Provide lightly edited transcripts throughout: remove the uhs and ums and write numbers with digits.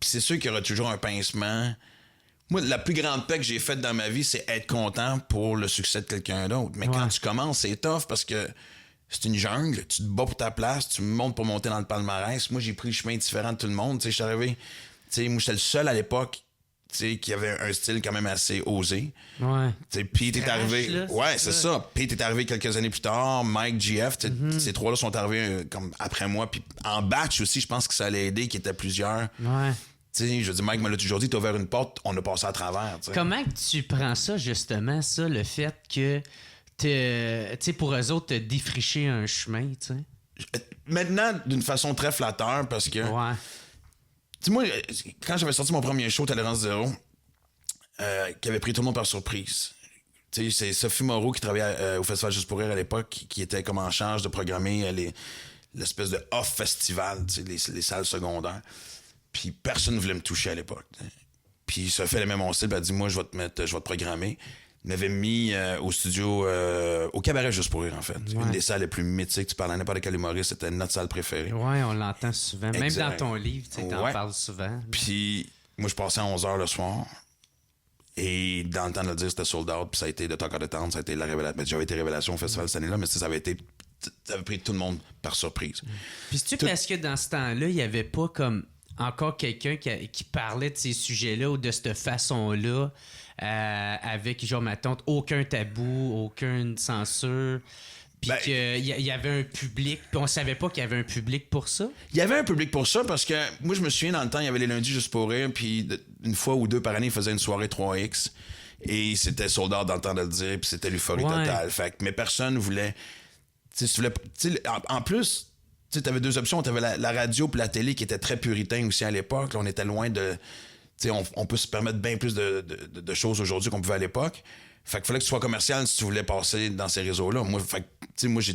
Puis c'est sûr qu'il y aura toujours un pincement. Moi, la plus grande paix que j'ai faite dans ma vie, c'est être content pour le succès de quelqu'un d'autre. Mais quand tu commences, c'est tough parce que c'est une jungle. Tu te bats pour ta place, tu montes pour monter dans le palmarès. Moi, j'ai pris le chemin différent de tout le monde. Tu sais, je suis arrivé... Tu sais, moi, j'étais le seul à l'époque, tu sais, qui avait un style quand même assez osé. Ouais. Tu sais, Pete est arrivé... Là, ouais, c'est ça. Pete est arrivé quelques années plus tard. Mike, GF, ces trois-là sont arrivés comme après moi. Puis en batch aussi, je pense que ça allait aider, qu'il y était plusieurs. Ouais. Tu sais, je dis, Mike me l'a toujours dit, t'as ouvert une porte, on a passé à travers. T'sais. Comment tu prends ça, justement, ça, le fait que, tu sais, pour eux autres, te défricher un chemin, tu sais? Maintenant, d'une façon très flatteur, parce que... Ouais. Tu sais, moi, quand j'avais sorti mon premier show, Tolérance Zéro, qui avait pris tout le monde par surprise. Tu sais, c'est Sophie Moreau qui travaillait au Festival Juste pour rire à l'époque, qui était comme en charge de programmer l'espèce de off-festival, tu sais, les salles secondaires. Puis personne ne voulait me toucher à l'époque. T'sais. Puis Sophie, elle aimait mon style, puis elle a dit, moi, je vais te programmer. Il m'avait mis au studio, au Cabaret Juste pour rire, en fait. Ouais. Une des salles les plus mythiques. Tu parles à n'importe quel humoriste, c'était notre salle préférée. Ouais, on l'entend souvent. Exact. Même dans ton livre, tu sais, t'en parles souvent. Puis moi, je passais à 11h le soir. Et dans le temps de le dire, c'était sold out. Puis ça a été de Talk of the Town, ça a été la révélation. J'avais été révélation au festival cette année-là, mais ça avait pris tout le monde par surprise. Puis c'est-tu parce que dans ce temps-là, il n'y avait pas comme encore quelqu'un qui parlait de ces sujets-là ou de cette façon-là, avec, genre, ma tante, aucun tabou, aucune censure, puis qu'il y avait un public, puis on savait pas qu'il y avait un public pour ça? Il y avait un public pour ça, parce que moi, je me souviens, dans le temps, il y avait les lundis juste pour rire, puis une fois ou deux par année, ils faisaient une soirée 3X, et c'était sold out dans le temps de le dire, puis c'était l'euphorie totale. Fait que, mais personne voulait... Tu sais, en plus... Tu sais, t'avais deux options. T'avais la radio puis la télé qui étaient très puritains aussi à l'époque. Là, on était loin de... Tu sais, on peut se permettre bien plus de choses aujourd'hui qu'on pouvait à l'époque. Fait qu'il fallait que tu sois commercial si tu voulais passer dans ces réseaux-là. Moi,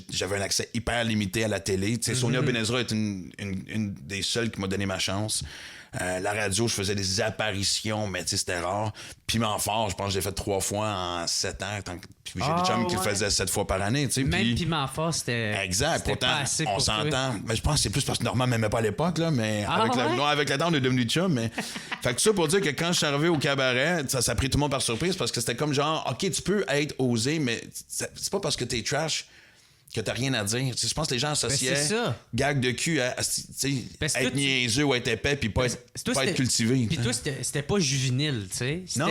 j'avais un accès hyper limité à la télé. Tu sais, Sonia Benezra est une des seules qui m'a donné ma chance. La radio, je faisais des apparitions, mais tu sais, c'était rare. Piment fort, je pense que j'ai fait 3 fois en 7 ans. Puis j'ai des chums qui le faisaient 7 fois par année. Tu sais, même puis... Piment fort, c'était... Exact. C'était pourtant, pas assez on s'entend. Mais je pense que c'est plus parce que Normand m'aimait pas à l'époque, là, mais avec le temps, on est devenu chum. Mais... fait que ça pour dire que quand je suis arrivé au cabaret, ça a pris tout le monde par surprise parce que c'était comme genre, OK, tu peux être osé, mais c'est pas parce que t'es trash que t'as rien à dire. Je pense que les gens associaient gag de cul à être niaiseux ou être épais puis pas être cultivé. Puis toi, c'était pas juvénile, tu sais. Non.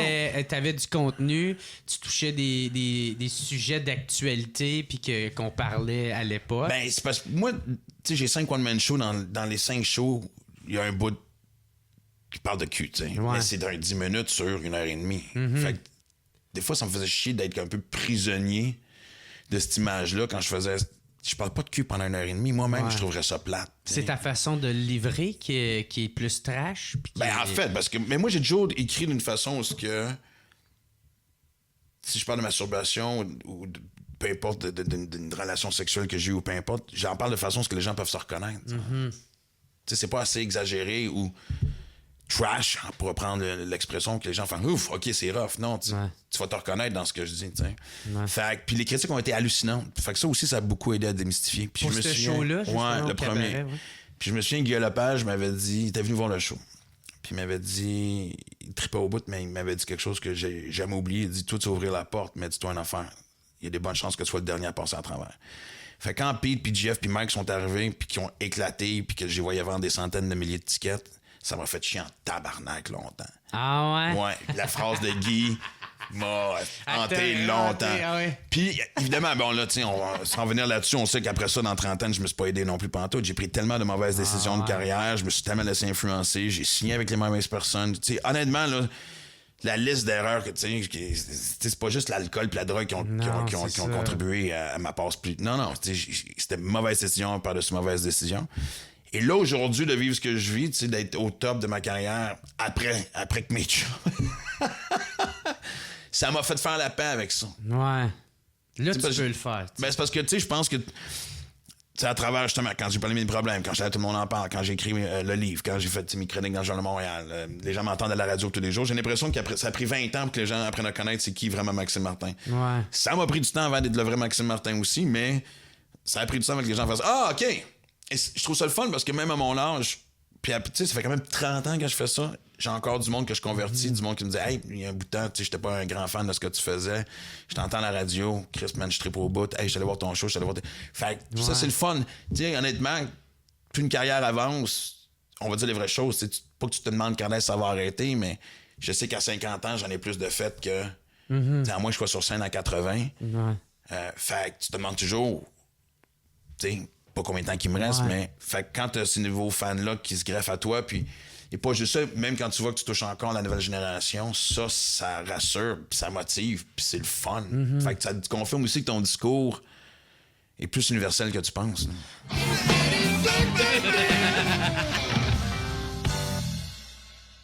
T'avais du contenu, tu touchais des sujets d'actualité puis qu'on parlait à l'époque. Ben, c'est parce que moi, tu sais, j'ai 5 one-man shows. Dans les 5 shows, il y a un bout qui parle de cul, tu sais. Ouais. Mais c'est d'un 10 minutes sur 1h30. Fait que des fois, ça me faisait chier d'être un peu prisonnier de cette image-là quand je faisais... Je parle pas de cul pendant 1h30. Moi-même, je trouverais ça plate. C'est ta façon de le livrer qui est plus trash? En fait, parce que... Mais moi, j'ai toujours écrit d'une façon où si je parle de masturbation ou peu importe d'une relation sexuelle que j'ai eu ou peu importe, j'en parle de façon où les gens peuvent se reconnaître. Tu sais, c'est pas assez exagéré ou... trash, pour reprendre l'expression que les gens font ouf, ok, c'est rough. Non, tu vas te reconnaître dans ce que je dis. Fait puis les critiques ont été hallucinantes. Fait que ça aussi, ça a beaucoup aidé à démystifier. Puis pour ce show-là, le premier. Cabaret, Puis je me souviens, Guillaume Lepage m'avait dit, il était venu voir le show. Puis il m'avait dit, il tripait au bout, mais il m'avait dit quelque chose que j'ai jamais oublié. Il dit, toi, tu vas ouvrir la porte, mais dis-toi une affaire. Il y a des bonnes chances que tu sois le dernier à passer à travers. Fait que quand Pete, puis Jeff, puis Mike sont arrivés, puis qu'ils ont éclaté, puis que j'ai voyé vendre des centaines de milliers de tickets, ça m'a fait chier en tabarnak longtemps. Ah ouais? Ouais, la phrase de Guy m'a hanté longtemps. Puis, évidemment, bon là, sans revenir là-dessus, on sait qu'après ça, dans 30 ans, je me suis pas aidé non plus pantoute. J'ai pris tellement de mauvaises décisions de carrière, je me suis tellement laissé influencer, j'ai signé avec les mauvaises personnes. T'sais, honnêtement, là, la liste d'erreurs que c'est pas juste l'alcool et la drogue qui ont contribué à ma passe plus. Non, c'était mauvaise décision par-dessus mauvaise décision. Et là, aujourd'hui, de vivre ce que je vis, tu sais, d'être au top de ma carrière après que mes chums... ça m'a fait faire la paix avec ça. Ouais. Là, tu peux le faire. Ben, c'est parce que, tu sais, je pense que... C'est à travers, justement, quand j'ai parlé de mes problèmes, quand tout le monde en parle, quand j'ai écrit le livre, quand j'ai fait mes chroniques dans le Journal de Montréal, les gens m'entendent à la radio tous les jours. J'ai l'impression que ça a pris 20 ans pour que les gens apprennent à connaître c'est qui vraiment Maxime Martin. Ouais. Ça m'a pris du temps avant d'être le vrai Maxime Martin aussi, mais ça a pris du temps avant que les gens fassent « Ah, OK! » Et je trouve ça le fun parce que même à mon âge, Puis, tu sais, ça fait quand même 30 ans que je fais ça. J'ai encore du monde que je convertis, du monde qui me dit « Hey, il y a un bout de temps, tu sais, j'étais pas un grand fan de ce que tu faisais. Je t'entends à la radio. Chris, man, je tripe au bout. Hey, je suis allé voir ton show, je suis allé voir... » Fait que ça, c'est le fun. Tu sais, honnêtement, plus une carrière avance, on va dire les vraies choses. Pas que tu te demandes quand est-ce que ça va arrêter, mais je sais qu'à 50 ans, j'en ai plus de fêtes que... À moins que je sois sur scène à 80. Fait que tu te demandes toujours... Tu sais, pas combien de temps qu'il me reste, mais... Fait que quand t'as ces nouveaux fans-là qui se greffent à toi, puis... Et pas juste ça, même quand tu vois que tu touches encore la nouvelle génération, ça rassure, puis ça motive, puis c'est le fun. Fait que ça te confirme aussi que ton discours est plus universel que tu penses.